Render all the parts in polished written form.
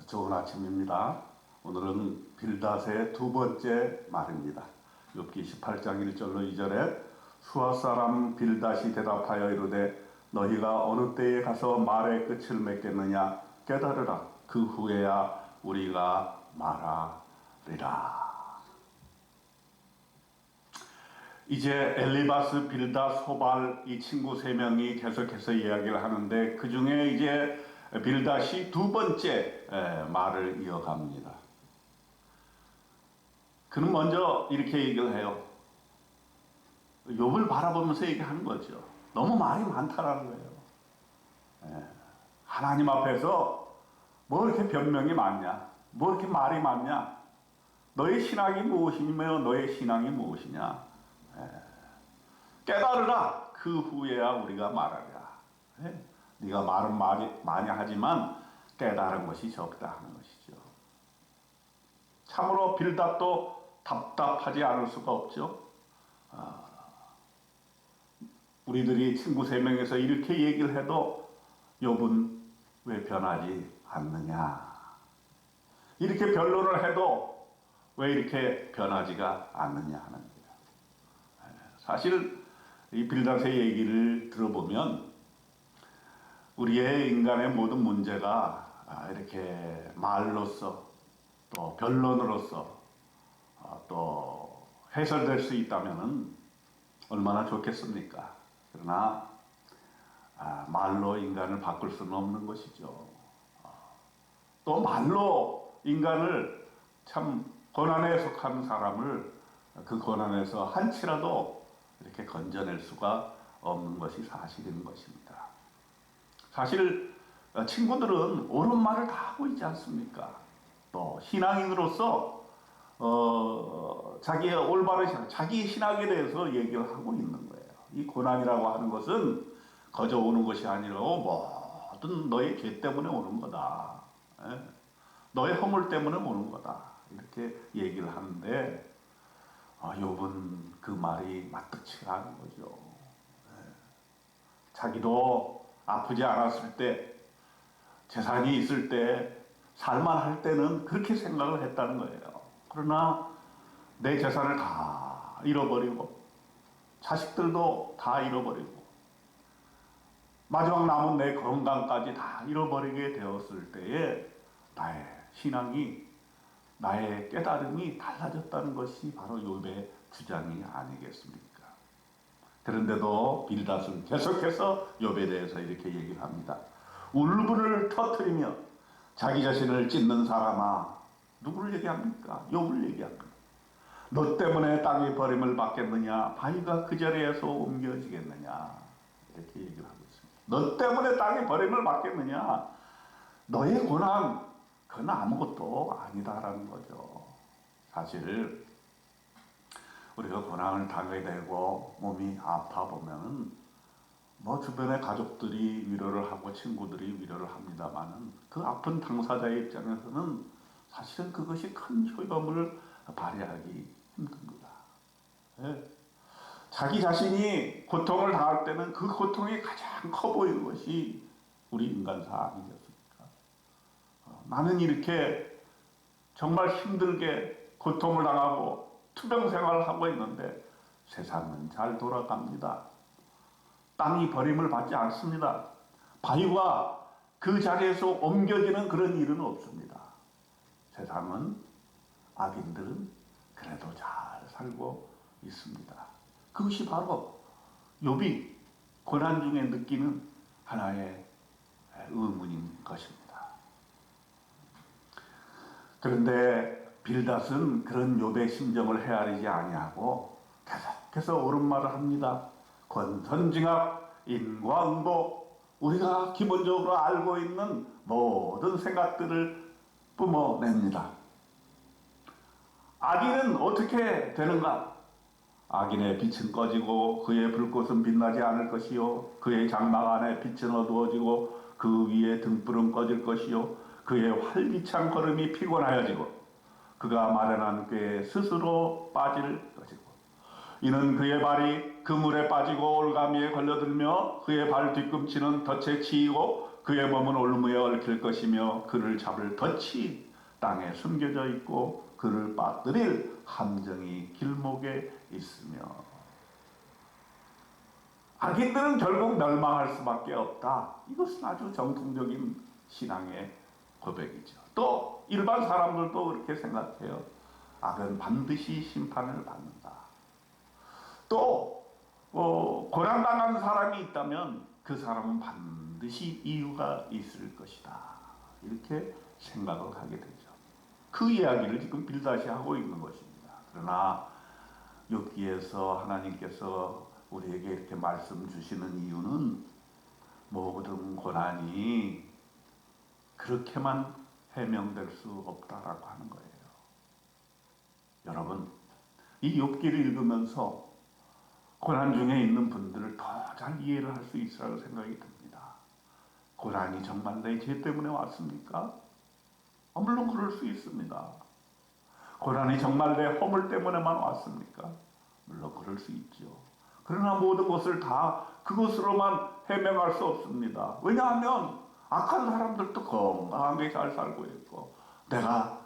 좋은 아침입니다. 오늘은 빌닷의 두 번째 말입니다. 욥기 18장 1절로 2절에 수아 사람 빌닷이 대답하여 이르되 너희가 어느 때에 가서 말의 끝을 맺겠느냐 깨달으라. 그 후에야 우리가 말하리라. 이제 엘리바스, 빌닷, 소발 이 친구 세 명이 계속해서 이야기를 하는데 그 중에 이제 빌닷이 두 번째 말을 이어갑니다. 그는 먼저 이렇게 얘기를 해요. 욥을 바라보면서 얘기하는 거죠. 너무 말이 많다라는 거예요. 하나님 앞에서 뭐 이렇게 변명이 많냐? 뭐 이렇게 말이 많냐? 너의 신앙이 무엇이며 너의 신앙이 무엇이냐? 깨달으라. 그 후에야 우리가 말하리라. 네가 말은 많이 하지만 깨달은 것이 적다 하는 것이죠. 참으로 빌닷도 답답하지 않을 수가 없죠. 우리들이 친구 세 명에서 이렇게 얘기를 해도 욥은 왜 변하지 않느냐. 이렇게 변론을 해도 왜 이렇게 변하지가 않느냐 하는 거예요. 사실 이 빌닷의 얘기를 들어보면 우리의 인간의 모든 문제가 이렇게 말로써 또 변론으로써 또 해설될 수 있다면 얼마나 좋겠습니까? 그러나 말로 인간을 바꿀 수는 없는 것이죠. 또 말로 인간을 참 고난에 속한 사람을 그 고난에서 한치라도 이렇게 건져낼 수가 없는 것이 사실인 것입니다. 사실 친구들은 옳은 말을 다 하고 있지 않습니까? 또 신앙인으로서 자기의 올바른 자기 신앙에 대해서 얘기를 하고 있는 거예요. 이 고난이라고 하는 것은 거저 오는 것이 아니라 모든 너의 죄 때문에 오는 거다. 너의 허물 때문에 오는 거다. 이렇게 얘기를 하는데 욥은 그 말이 마땅치가 않은 거죠. 자기도 아프지 않았을 때, 재산이 있을 때, 살만할 때는 그렇게 생각을 했다는 거예요. 그러나 내 재산을 다 잃어버리고 자식들도 다 잃어버리고 마지막 남은 내 건강까지 다 잃어버리게 되었을 때에 나의 신앙이, 나의 깨달음이 달라졌다는 것이 바로 욥의 주장이 아니겠습니까? 그런데도 빌닷은 계속해서 욥에 대해서 이렇게 얘기를 합니다. 울분을 터뜨리며 자기 자신을 찢는 사람아. 누구를 얘기합니까? 욥을 얘기합니다. 너 때문에 땅이 버림을 받겠느냐? 바위가 그 자리에서 옮겨지겠느냐? 이렇게 얘기를 하고 있습니다. 너 때문에 땅이 버림을 받겠느냐? 너의 고난, 그건 아무것도 아니다라는 거죠. 사실 우리가 고난을 당하게 되고 몸이 아파 보면은 뭐 주변의 가족들이 위로를 하고 친구들이 위로를 합니다만은 그 아픈 당사자의 입장에서는 사실은 그것이 큰 효험을 발휘하기 힘듭니다. 자기 자신이 고통을 당할 때는 그 고통이 가장 커 보이는 것이 우리 인간사 아니겠습니까? 나는 이렇게 정말 힘들게 고통을 당하고 투병 생활을 하고 있는데 세상은 잘 돌아갑니다. 땅이 버림을 받지 않습니다. 바위가 그 자리에서 옮겨지는 그런 일은 없습니다. 세상은, 악인들은 그래도 잘 살고 있습니다. 그것이 바로 욥이 고난 중에 느끼는 하나의 의문인 것입니다. 그런데 빌닷은 그런 욥의 심정을 헤아리지 아니하고 계속해서 옳은 말을 합니다. 권선징악, 인과응보, 우리가 기본적으로 알고 있는 모든 생각들을 뿜어냅니다. 악인은 어떻게 되는가? 악인의 빛은 꺼지고 그의 불꽃은 빛나지 않을 것이요, 그의 장막 안에 빛은 어두워지고 그 위에 등불은 꺼질 것이요, 그의 활기찬 걸음이 피곤하여지고 그가 마련한 꾀에 스스로 빠질 것이고 이는 그의 발이 그물에 빠지고 올가미에 걸려들며 그의 발 뒤꿈치는 덫에 치이고 그의 몸은 올무에 얽힐 것이며 그를 잡을 덫이 땅에 숨겨져 있고 그를 빠뜨릴 함정이 길목에 있으며 악인들은 결국 멸망할 수밖에 없다. 이것은 아주 정통적인 신앙의 고백이죠. 또 일반 사람들도 그렇게 생각해요. 악은 반드시 심판을 받는다. 또 고난당한 사람이 있다면 그 사람은 반드시 이유가 있을 것이다. 이렇게 생각을 하게 되죠. 그 이야기를 지금 빌닷이 하고 있는 것입니다. 그러나 욥기에서 하나님께서 우리에게 이렇게 말씀 주시는 이유는 모든 고난이 그렇게만 해명될 수 없다라고 하는 거예요. 여러분, 이 욥기를 읽으면서 고난 중에 있는 분들을 더 잘 이해를 할 수 있으라고 생각이 듭니다. 고난이 정말 내 죄 때문에 왔습니까? 물론 그럴 수 있습니다. 고난이 정말 내 허물 때문에만 왔습니까? 물론 그럴 수 있죠. 그러나 모든 것을 다 그것으로만 해명할 수 없습니다. 왜냐하면 악한 사람들도 건강하게 잘 살고 있고 내가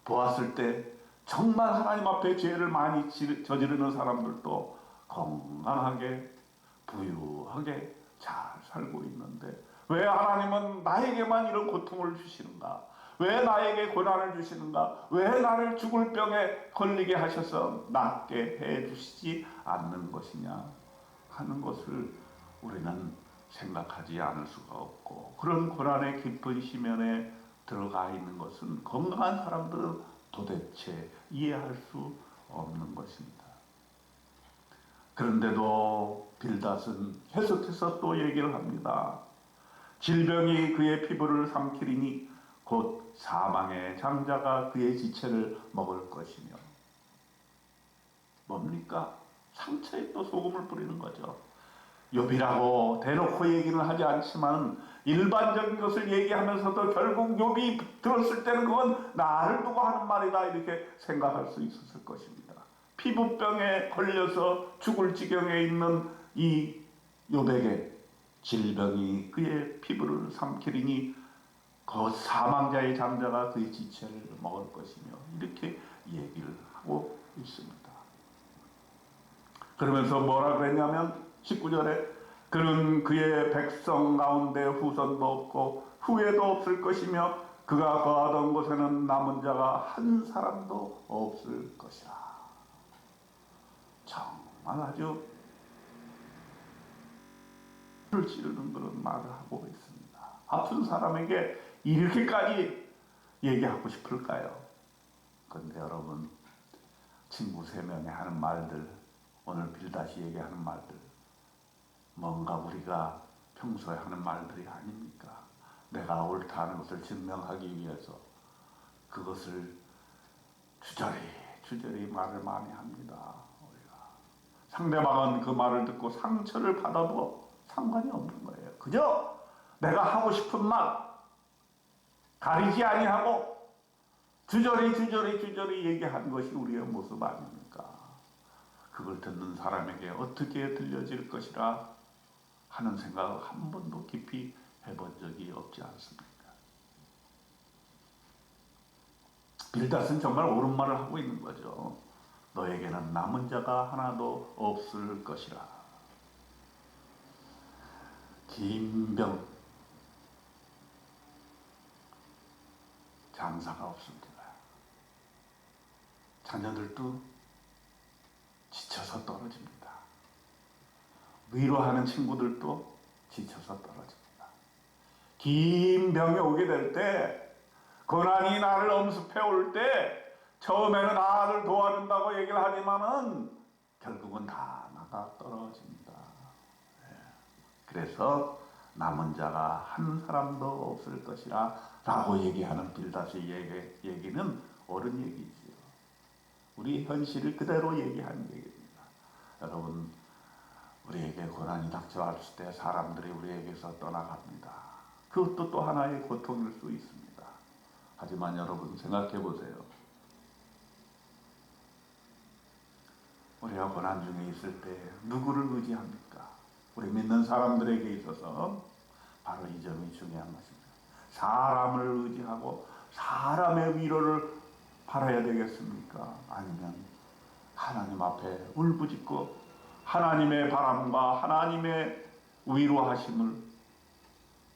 보았을 때 정말 하나님 앞에 죄를 많이 저지르는 사람들도 건강하게 부유하게 잘 살고 있는데 왜 하나님은 나에게만 이런 고통을 주시는가? 왜 나에게 고난을 주시는가? 왜 나를 죽을 병에 걸리게 하셔서 낫게 해주시지 않는 것이냐 하는 것을 우리는 생각하지 않을 수가 없고, 그런 고난의 깊은 심연에 들어가 있는 것은 건강한 사람들은 도대체 이해할 수 없는 것입니다. 그런데도 빌닷은 계속해서 또 얘기를 합니다. 질병이 그의 피부를 삼키리니 곧 사망의 장자가 그의 지체를 먹을 것이며. 뭡니까? 상처에 또 소금을 뿌리는 거죠. 욥이라고 대놓고 얘기는 하지 않지만 일반적인 것을 얘기하면서도 결국 욥이 들었을 때는 그건 나를 두고 하는 말이다 이렇게 생각할 수 있었을 것입니다. 피부병에 걸려서 죽을 지경에 있는 이 욥에게 질병이 그의 피부를 삼키리니 그 사망자의 장자가 그의 지체를 먹을 것이며 이렇게 얘기를 하고 있습니다. 그러면서 뭐라 그랬냐면 19절에 그는 그의 백성 가운데 후손도 없고 후회도 없을 것이며 그가 거하던 곳에는 남은 자가 한 사람도 없을 것이라. 정말 아주 를 찌르는 그런 말을 하고 있습니다. 아픈 사람에게 이렇게까지 얘기하고 싶을까요? 그런데 여러분, 친구 세 명이 하는 말들, 오늘 빌닷이 얘기하는 말들, 뭔가 우리가 평소에 하는 말들이 아닙니까? 내가 옳다는 것을 증명하기 위해서 그것을 주저리 말을 많이 합니다. 우리가 상대방은 그 말을 듣고 상처를 받아도 상관이 없는 거예요. 그저 내가 하고 싶은 말 가리지 아니하고 주저리 얘기하는 것이 우리의 모습 아닙니까? 그걸 듣는 사람에게 어떻게 들려질 것이라 하는 생각을 한 번도 깊이 해본 적이 없지 않습니까? 빌닷은 정말 옳은 말을 하고 있는 거죠. 너에게는 남은 자가 하나도 없을 것이라. 긴 병, 장사가 없습니다. 자녀들도 지쳐서 떨어집니다. 위로하는 친구들도 지쳐서 떨어집니다. 긴 병이 오게 될 때, 고난이 나를 엄습해 올 때, 처음에는 나를 도와준다고 얘기를 하지만은 결국은 다 나가 떨어집니다. 그래서 남은 자가 한 사람도 없을 것이라 라고 얘기하는 빌닷의 얘기는 옳은 얘기지요. 우리 현실을 그대로 얘기하는 얘기입니다. 여러분, 우리에게 고난이 닥쳐왔을 때 사람들이 우리에게서 떠나갑니다. 그것도 또 하나의 고통일 수 있습니다. 하지만 여러분 생각해 보세요. 우리가 고난 중에 있을 때 누구를 의지합니까? 우리 믿는 사람들에게 있어서 바로 이 점이 중요한 것입니다. 사람을 의지하고 사람의 위로를 바라야 되겠습니까? 아니면 하나님 앞에 울부짖고 하나님의 바람과 하나님의 위로하심을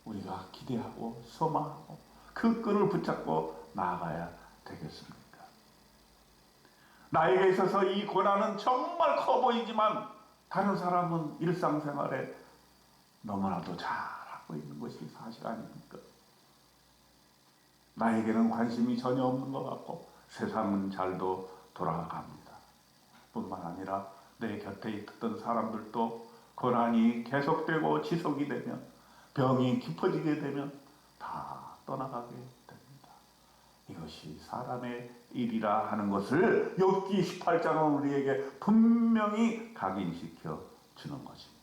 우리가 기대하고 소망하고 그 끈을 붙잡고 나아가야 되겠습니까? 나에게 있어서 이 고난은 정말 커 보이지만 다른 사람은 일상생활에 너무나도 잘하고 있는 것이 사실 아닙니까? 나에게는 관심이 전혀 없는 것 같고 세상은 잘도 돌아갑니다. 뿐만 아니라 내 곁에 있던 사람들도 고난이 계속되고 지속이 되면 병이 깊어지게 되면 다 떠나가게 됩니다. 이것이 사람의 일이라 하는 것을 욥기 18장은 우리에게 분명히 각인시켜 주는 것입니다.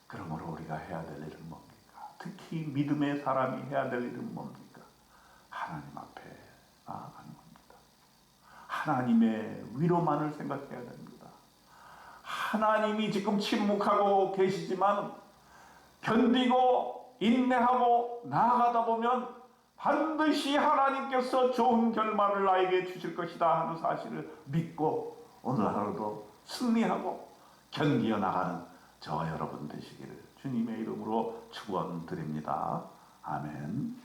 그러므로 우리가 해야 될 일은 뭡니까? 특히 믿음의 사람이 해야 될 일은 뭡니까? 하나님 앞에 나아가는 겁니다. 하나님의 위로만을 생각해야 됩니다. 하나님이 지금 침묵하고 계시지만 견디고 인내하고 나아가다 보면 반드시 하나님께서 좋은 결말을 나에게 주실 것이다 하는 사실을 믿고 오늘 하루도 승리하고 견디어 나가는 저와 여러분 되시기를 주님의 이름으로 축원드립니다. 아멘.